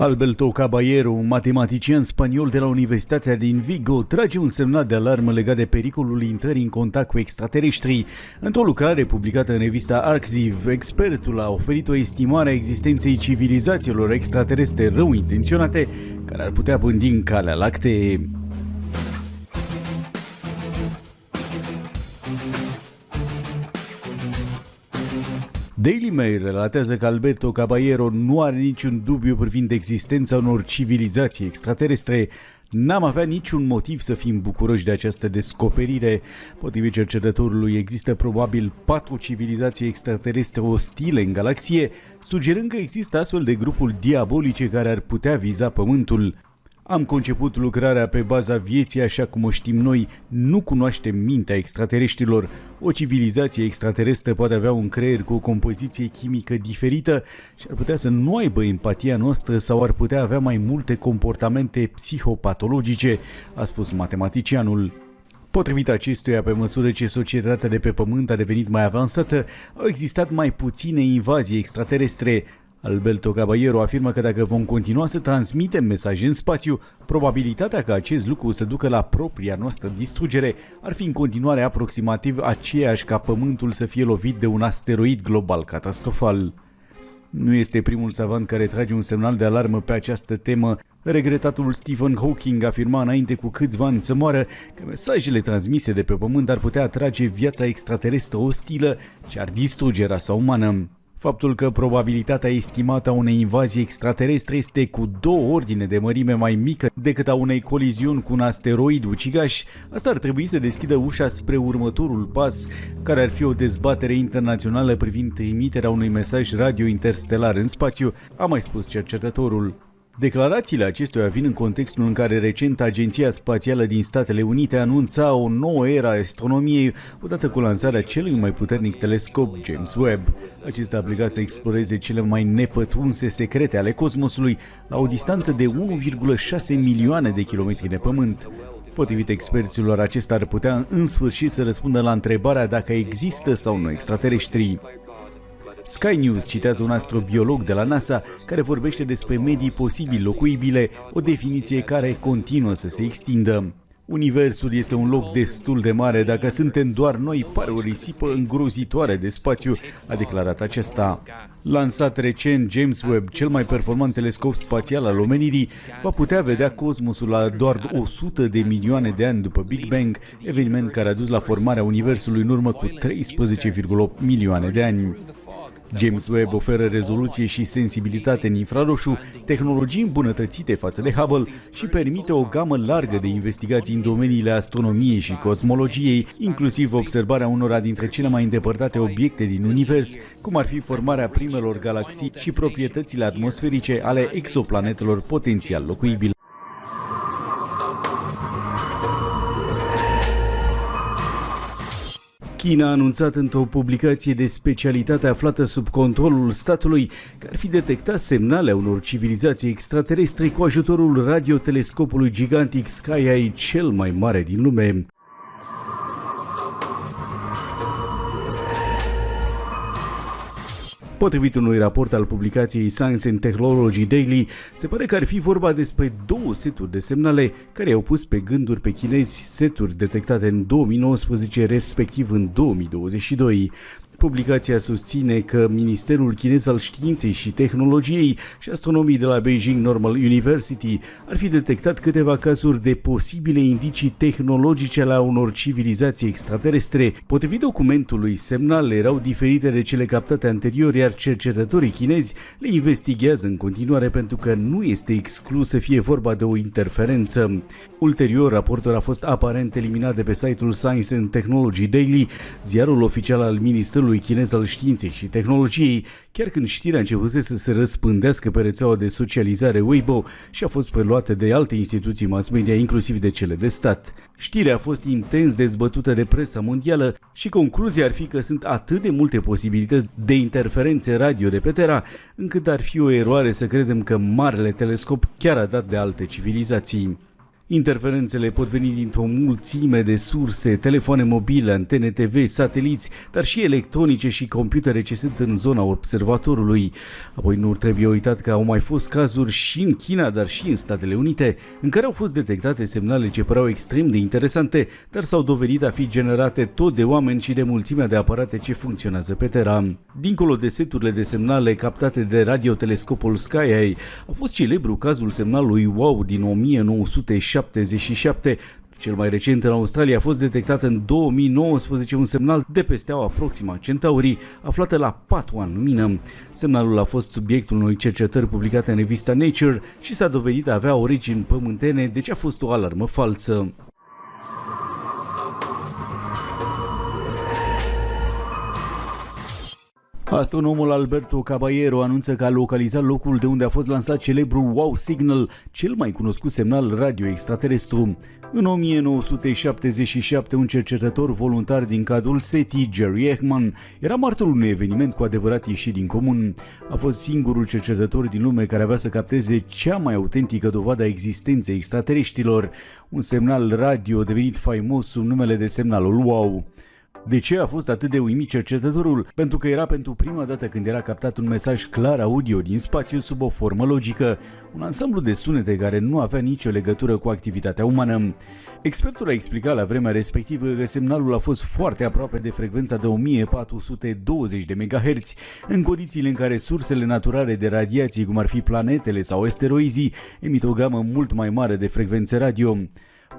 Alberto Caballero, un matematician spaniol de la Universitatea din Vigo, trage un semnal de alarmă legat de pericolul intrării în contact cu extraterestrii. Într-o lucrare publicată în revista Arxiv, expertul a oferit o estimare a existenței civilizațiilor extraterestre rău intenționate care ar putea pândi în Calea Lactee. Daily Mail relatează că Alberto Caballero nu are niciun dubiu privind existența unor civilizații extraterestre. N-am avea niciun motiv să fim bucuroși de această descoperire. Potrivit cercetătorului, există probabil 4 civilizații extraterestre ostile în galaxie, sugerând că există astfel de grupuri diabolice care ar putea viza Pământul. Am conceput lucrarea pe baza vieții așa cum o știm noi, nu cunoaștem mintea extraterestrilor. O civilizație extraterestră poate avea un creier cu o compoziție chimică diferită și ar putea să nu aibă empatia noastră sau ar putea avea mai multe comportamente psihopatologice, a spus matematicianul. Potrivit acestuia, pe măsură ce societatea de pe Pământ a devenit mai avansată, au existat mai puține invazii extraterestre. Alberto Caballero afirmă că dacă vom continua să transmitem mesaje în spațiu, probabilitatea ca acest lucru să ducă la propria noastră distrugere ar fi în continuare aproximativ aceeași ca Pământul să fie lovit de un asteroid global catastrofal. Nu este primul savant care trage un semnal de alarmă pe această temă. Regretatul Stephen Hawking afirma înainte cu câțiva ani să moară că mesajele transmise de pe Pământ ar putea atrage viața extraterestră ostilă ce ar distruge rasa umană. Faptul că probabilitatea estimată a unei invazii extraterestre este cu 2 ordine de mărime mai mică decât a unei coliziuni cu un asteroid ucigaș, asta ar trebui să deschidă ușa spre următorul pas, care ar fi o dezbatere internațională privind trimiterea unui mesaj radio interstelar în spațiu, a mai spus cercetătorul. Declarațiile acestuia vin în contextul în care recent Agenția Spațială din Statele Unite anunța o nouă era a astronomiei odată cu lansarea celui mai puternic telescop, James Webb. Acesta a plecat să exploreze cele mai nepătrunse secrete ale cosmosului la o distanță de 1,6 milioane de kilometri de Pământ. Potrivit experților, acesta ar putea în sfârșit să răspundă la întrebarea dacă există sau nu extraterestri. Sky News citează un astrobiolog de la NASA care vorbește despre medii posibil locuibile, o definiție care continuă să se extindă. Universul este un loc destul de mare, dacă suntem doar noi, pare o risipă îngrozitoare de spațiu, a declarat acesta. Lansat recent, James Webb, cel mai performant telescop spațial al omenirii, va putea vedea cosmosul la doar 100 de milioane de ani după Big Bang, eveniment care a dus la formarea Universului în urmă cu 13,8 milioane de ani. James Webb oferă rezoluție și sensibilitate în infraroșu, tehnologii îmbunătățite față de Hubble și permite o gamă largă de investigații în domeniile astronomiei și cosmologiei, inclusiv observarea unora dintre cele mai îndepărtate obiecte din univers, cum ar fi formarea primelor galaxii și proprietățile atmosferice ale exoplanetelor potențial locuibile. China a anunțat într-o publicație de specialitate aflată sub controlul statului că ar fi detectat semnale a unor civilizații extraterestre cu ajutorul radiotelescopului gigantic Sky-Eye, cel mai mare din lume. Potrivit unui raport al publicației Science and Technology Daily, se pare că ar fi vorba despre 2 seturi de semnale care i-au pus pe gânduri pe chinezi, seturi detectate în 2019, respectiv în 2022. Publicația susține că Ministerul Chinez al Științei și Tehnologiei și astronomii de la Beijing Normal University ar fi detectat câteva cazuri de posibile indicii tehnologice la unor civilizații extraterestre. Potrivit documentului, semnalele erau diferite de cele captate anterior, iar cercetătorii chinezi le investigează în continuare pentru că nu este exclus să fie vorba de o interferență. Ulterior, raportul a fost aparent eliminat de pe site-ul Science and Technology Daily, ziarul oficial al Ministerului Chinez al Științei și Tehnologiei, chiar când știrea începuse să se răspândească pe rețeaua de socializare Weibo și a fost preluată de alte instituții mass media, inclusiv de cele de stat. Știrea a fost intens dezbătută de presa mondială și concluzia ar fi că sunt atât de multe posibilități de interferențe radio de pe Terra, încât ar fi o eroare să credem că marele telescop chiar a dat de alte civilizații. Interferențele pot veni dintr-o mulțime de surse, telefoane mobile, antene TV, sateliți, dar și electronice și computere ce sunt în zona observatorului. Apoi nu trebuie uitat că au mai fost cazuri și în China, dar și în Statele Unite, în care au fost detectate semnale ce păreau extrem de interesante, dar s-au dovedit a fi generate tot de oameni și de mulțimea de aparate ce funcționează pe Terra. Dincolo de seturile de semnale captate de radiotelescopul Sky-Eye, a fost celebru cazul semnalului WOW din 1977. Cel mai recent în Australia a fost detectat în 2019 un semnal de pe steaua Proxima Centauri, aflată la 4 ani lumină. Semnalul a fost subiectul unei cercetări publicate în revista Nature și s-a dovedit a avea origini pământene, deci a fost o alarmă falsă. Astronomul Alberto Caballero anunță că a localizat locul de unde a fost lansat celebrul WOW Signal, cel mai cunoscut semnal radio extraterestru. În 1977, un cercetător voluntar din cadrul SETI, Jerry Ekman, era martorul unui eveniment cu adevărat ieșit din comun. A fost singurul cercetător din lume care avea să capteze cea mai autentică dovadă a existenței extraterestrilor, un semnal radio devenit faimos sub numele de semnalul WOW. De ce a fost atât de uimit cercetătorul? Pentru că era pentru prima dată când era captat un mesaj clar audio din spațiu sub o formă logică, un ansamblu de sunete care nu avea nicio legătură cu activitatea umană. Expertul a explicat la vremea respectivă că semnalul a fost foarte aproape de frecvența de 1420 de MHz, în condițiile în care sursele naturale de radiații, cum ar fi planetele sau asteroizii, emit o gamă mult mai mare de frecvențe radio.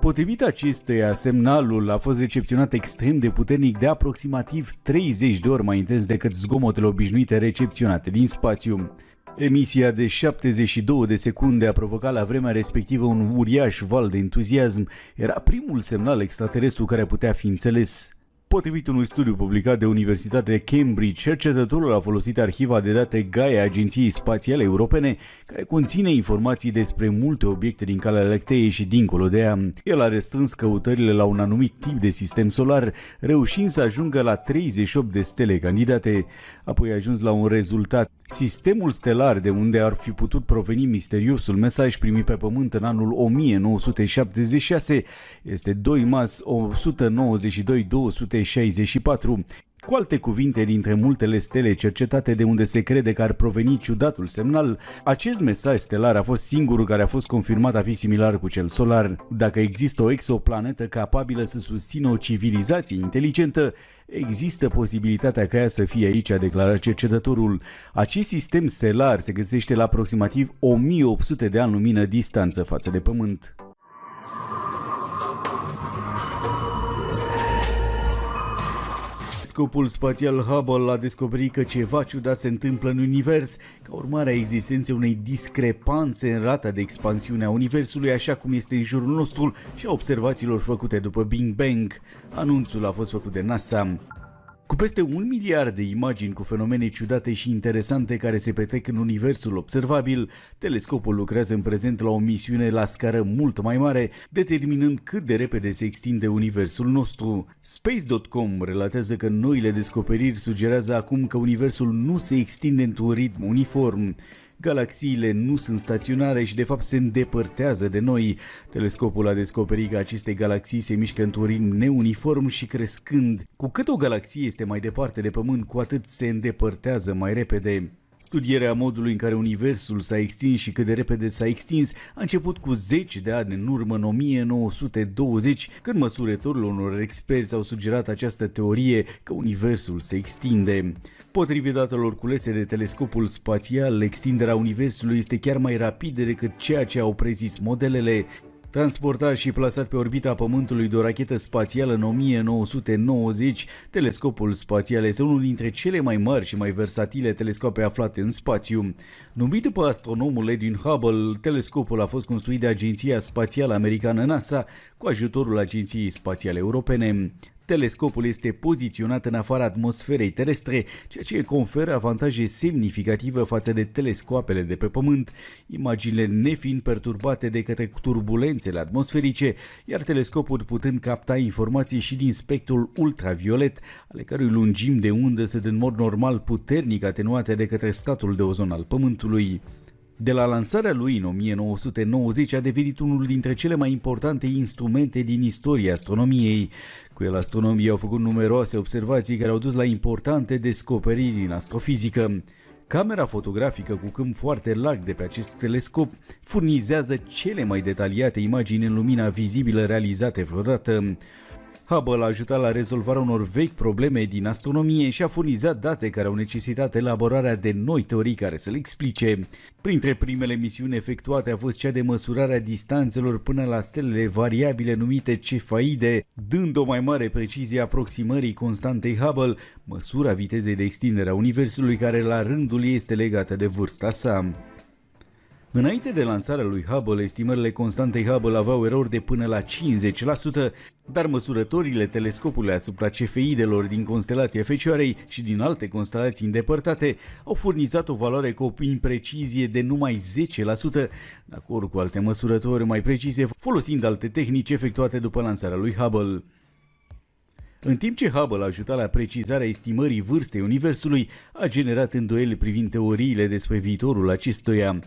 Potrivit acesteia, semnalul a fost recepționat extrem de puternic, de aproximativ 30 de ori mai intens decât zgomotele obișnuite recepționate din spațiu. Emisia de 72 de secunde a provocat la vremea respectivă un uriaș val de entuziasm. Era primul semnal extraterestru care putea fi înțeles. Potrivit unui studiu publicat de Universitatea de Cambridge, cercetătorul a folosit arhiva de date Gaia Agenției Spațiale Europene, care conține informații despre multe obiecte din Calea Lactee și dincolo de ea. El a restrâns căutările la un anumit tip de sistem solar, reușind să ajungă la 38 de stele candidate. Apoi a ajuns la un rezultat. Sistemul stelar de unde ar fi putut proveni misteriosul mesaj primit pe Pământ în anul 1976 este 2 Mas 192-264. Cu alte cuvinte, dintre multele stele cercetate de unde se crede că ar proveni ciudatul semnal, acest mesaj stelar a fost singurul care a fost confirmat a fi similar cu cel solar. Dacă există o exoplanetă capabilă să susțină o civilizație inteligentă, există posibilitatea ca ea să fie aici, a declarat cercetătorul. Acest sistem stelar se găsește la aproximativ 1800 de ani lumină distanță față de Pământ. Telescopul spațial Hubble a descoperit că ceva ciudat se întâmplă în univers, ca urmare a existenței unei discrepanțe în rata de expansiune a universului, așa cum este în jurul nostru, și a observațiilor făcute după Big Bang. Anunțul a fost făcut de NASA. Cu peste 1 miliard de imagini cu fenomene ciudate și interesante care se petrec în universul observabil, telescopul lucrează în prezent la o misiune la scară mult mai mare, determinând cât de repede se extinde universul nostru. Space.com relatează că noile descoperiri sugerează acum că universul nu se extinde într-un ritm uniform. Galaxiile nu sunt staționare și de fapt se îndepărtează de noi. Telescopul a descoperit că aceste galaxii se mișcă într-un ritm neuniform și crescând. Cu cât o galaxie este mai departe de Pământ, cu atât se îndepărtează mai repede. Studierea modului în care universul s-a extins și cât de repede s-a extins a început cu 10 de ani în urmă, în 1920, când măsurătorile unor experți au sugerat această teorie că universul se extinde. Potrivit datelor culese de telescopul spațial, extinderea universului este chiar mai rapidă decât ceea ce au prezis modelele. Transportat și plasat pe orbita Pământului de o rachetă spațială în 1990, telescopul spațial este unul dintre cele mai mari și mai versatile telescoape aflate în spațiu. Numit după astronomul Edwin Hubble, telescopul a fost construit de Agenția Spațială Americană NASA cu ajutorul Agenției Spațiale Europene. Telescopul este poziționat în afara atmosferei terestre, ceea ce conferă avantaje semnificative față de telescoapele de pe Pământ, imaginile nefiind perturbate de către turbulențele atmosferice, iar telescopul putând capta informații și din spectrul ultraviolet, ale cărui lungimi de undă sunt în mod normal puternic atenuate de către stratul de ozon al Pământului. De la lansarea lui în 1990 a devenit unul dintre cele mai importante instrumente din istoria astronomiei. Cu el, astronomii au făcut numeroase observații care au dus la importante descoperiri în astrofizică. Camera fotografică cu câmp foarte larg de pe acest telescop furnizează cele mai detaliate imagini în lumina vizibilă realizate vreodată. Hubble a ajutat la rezolvarea unor vechi probleme din astronomie și a furnizat date care au necesitat elaborarea de noi teorii care să le explice. Printre primele misiuni efectuate a fost cea de măsurare a distanțelor până la stelele variabile numite cefaide, dând o mai mare precizie aproximării constantei Hubble, măsura vitezei de extindere a Universului care la rândul ei este legată de vârsta sa. Înainte de lansarea lui Hubble, estimările constantei Hubble aveau erori de până la 50%, dar măsurătorile telescopului asupra cefeidelor din constelația Fecioarei și din alte constelații îndepărtate au furnizat o valoare cu o imprecizie de numai 10%, în acord cu alte măsurători mai precise, folosind alte tehnici efectuate după lansarea lui Hubble. În timp ce Hubble a ajutat la precizarea estimării vârstei Universului, a generat îndoieli privind teoriile despre viitorul acestuia.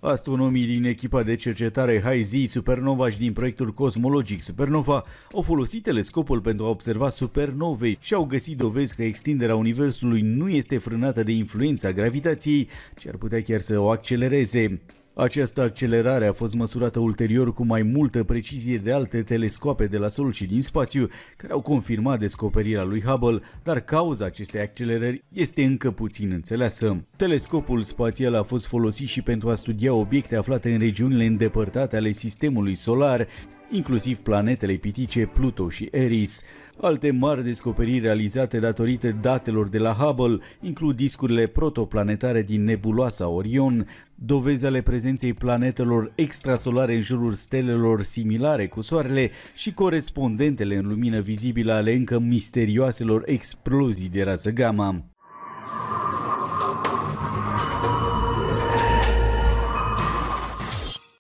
Astronomii din echipa de cercetare High-Z Supernova și din proiectul cosmologic Supernova au folosit telescopul pentru a observa supernove și au găsit dovezi că extinderea Universului nu este frânată de influența gravitației, ci ar putea chiar să o accelereze. Această accelerare a fost măsurată ulterior cu mai multă precizie de alte telescoape de la Sol și din spațiu, care au confirmat descoperirea lui Hubble, dar cauza acestei accelerări este încă puțin înțeleasă. Telescopul spațial a fost folosit și pentru a studia obiecte aflate în regiunile îndepărtate ale sistemului solar, inclusiv planetele pitice Pluto și Eris. Alte mari descoperiri realizate datorită datelor de la Hubble includ discurile protoplanetare din nebuloasa Orion, dovezi ale prezenței planetelor extrasolare în jurul stelelor similare cu Soarele și corespondentele în lumină vizibilă ale încă misterioaselor explozii de rază gamma.